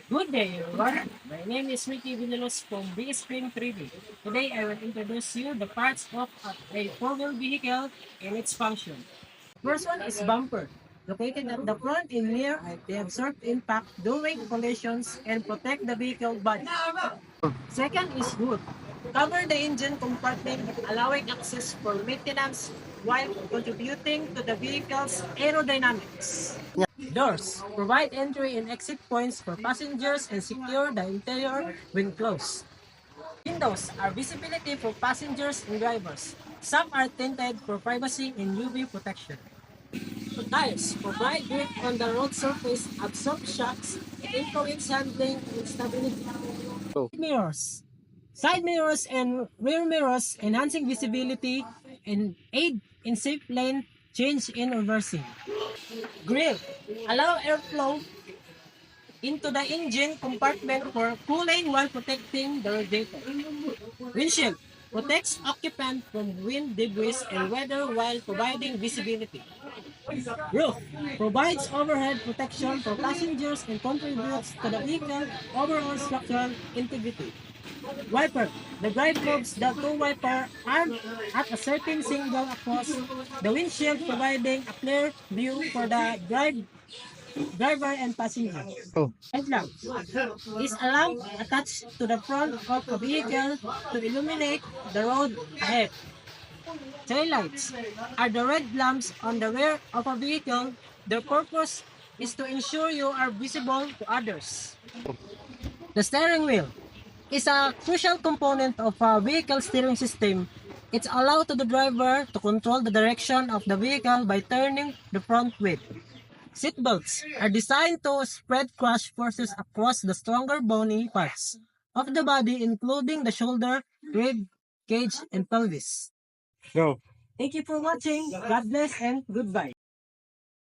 Good day, everyone. My name is Ricky Villalos from Big Screen 3D. Today, I will introduce you the parts of a four-wheel vehicle and its function. First one is bumper. Located at the front and rear, they absorb impact during collisions and protect the vehicle body. Second is hood. Cover the engine compartment, allowing access for maintenance while contributing to the vehicle's aerodynamics. Doors provide entry and exit points for passengers and secure the interior when closed. Windows are visibility for passengers and drivers. Some are tinted for privacy and UV protection. Tires provide grip on the road surface, absorb shocks, and influence handling and stability. Mirrors. Side mirrors and rear mirrors enhancing visibility and aid in safe lane change in reversing. Grill allow airflow into the engine compartment for cooling while protecting the radiator. Windshield protects occupant from wind, debris, and weather while providing visibility. Roof provides overhead protection for passengers and contributes to the vehicle overall structural integrity. Wiper. The drive moves the two wiper arm at a certain single across the windshield, providing a clear view for the driver and passenger. Headlamp is a lamp attached to the front of a vehicle to illuminate the road ahead. Taillights are the red lamps on the rear of a vehicle. Their purpose is to ensure you are visible to others. The steering wheel is a crucial component of a vehicle steering system. It's allowed to the driver to control the direction of the vehicle by turning the front wheel. Seatbelts are designed to spread crash forces across the stronger bony parts of the body, including the shoulder, rib cage, and pelvis. Go. Thank you for watching. God bless and goodbye.